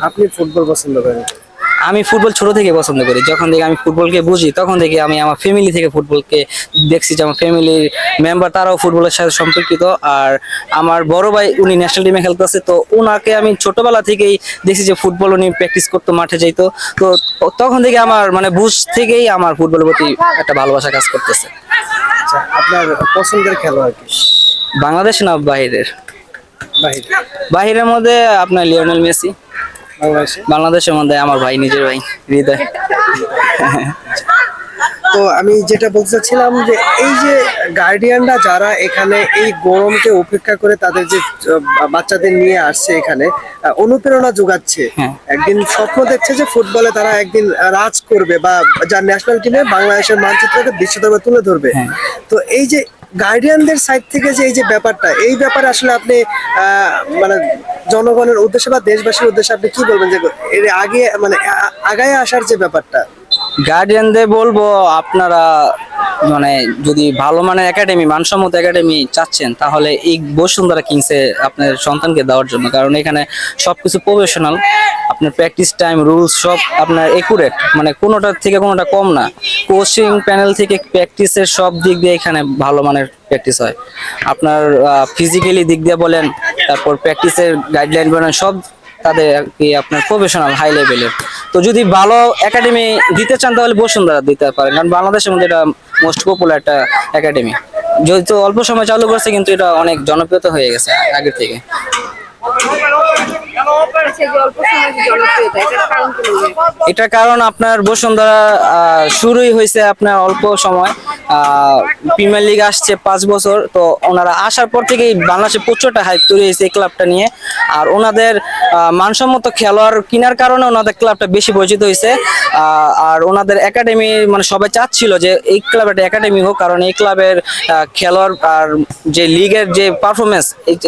আপনি ফুটবল পছন্দ করেন? আমি ফুটবল ছোট থেকে পছন্দ করি। যখন থেকে আমি ফুটবলকে বুঝি তখন থেকে আমি আমার ফ্যামিলি থেকে ফুটবলকে দেখছি যে আমার ফ্যামিলির মেম্বার তারাও ফুটবলের সাথে সম্পর্কিত। আর আমার বড় ভাই উনি ন্যাশনাল টিমে খেলতেছে, তো ওনাকে আমি ছোটবেলা থেকেই দেখছি যে ফুটবল উনি প্র্যাকটিস করতো, মাঠে যাইতো। তো তখন থেকে আমার মানে বুঝ থেকেই আমার ফুটবলের প্রতি একটা ভালোবাসা কাজ করতেছে। আচ্ছা, আপনার পছন্দের খেলোয়াড় কি? বাংলাদেশ না বাইরের? বাহিরে। বাইরের মধ্যে আপনার লিওনেল মেসি। বাংলাদেশে। বাংলাদেশের মধ্যে আমার ভাই, নিজের ভাই হৃদয়। তো আমি যেটা বলতে চাচ্ছিলাম যে এই যে গার্ডিয়ানরা যারা এখানে এই গরমকে উপেক্ষা করে তাদের যে বাচ্চাদের নিয়ে আসছে এখানে অনুপ্রেরণা যোগাচ্ছে, হ্যাঁ। একদিন স্বপ্ন দেখছে যে ফুটবলে তারা একদিন রাজ করবে বা যার ন্যাশনাল টিমে বাংলাদেশের মানচিত্রকে বিশ্ব দরবারে তুলে ধরবে। হ্যাঁ। তো এই যে গার্ডিয়ানদের সাইড থেকে যে এই যে ব্যাপারটা, এই ব্যাপারে আসলে আপনি মানে জনগণের উদ্দেশ্যে বা দেশবাসীর উদ্দেশ্যে আপনি কি বলবেন যে এর আগে মানে আগায় আসার যে ব্যাপারটা? গার্ডিয়ানদের বলবো, আপনারা মানে যদি ভালো মানের একাডেমি, মানসম্মত একাডেমি চাচ্ছেন তাহলে এই বসুন্ধরা কিংসে আপনার সন্তানকে দেওয়ার জন্য। কারণ এখানে সবকিছু প্রফেশনাল, আপনার প্র্যাকটিস টাইম, রুলস সব আপনার একুরেট, মানে কোনোটার থেকে কোনোটা কম না। কোচিং প্যানেল থেকে প্র্যাকটিসের সব দিক দিয়ে এখানে ভালো মানের প্র্যাকটিস হয়। আপনার ফিজিক্যালি দিক দিয়ে বলেন, তারপর প্র্যাকটিসের গাইডলাইন বলেন, সব তাদের আর কি আপনার প্রফেশনাল হাই লেভেলের। তো যদি ভালো একাডেমি দিতে চান তাহলে বসুন্ধরা দিতে পারেন, কারণ বাংলাদেশের মধ্যে এটা মোস্ট পপুলার একটা একাডেমি। যেহেতু অল্প সময় চালু করছে কিন্তু এটা অনেক জনপ্রিয়তা হয়ে গেছে আগের থেকে। এটার কারণ আপনার বসুন্ধরা শুরুই হয়েছে আপনার অল্প সময়, প্রিমিয়ার লিগ আসছে 5 বছর। তো ওনারা আসার পর থেকেই বাংলাদেশে প্রচুরটা হাইপ তৈরি হয়েছে এই ক্লাবটা নিয়ে। আর ওনাদের মানসম্মত খেলোয়াড় কেনার কারণে ওনাদের ক্লাবটা বেশি পরিচিত হয়েছে। আর ওনাদের একাডেমি মানে সবাই চাচ্ছিল যে এই ক্লাবের একটা একাডেমি হোক, কারণ এই ক্লাবের খেলোয়াড় আর যে লিগের যে পারফরমেন্স,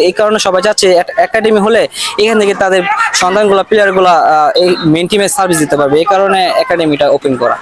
এই কারণে সবাই চাচ্ছে একাডেমি হলে এখান থেকে তাদের সন্তানগুলা, প্লেয়ারগুলা এই মেন টিমে সার্ভিস দিতে পারবে। এই কারণে একাডেমিটা ওপেন করা।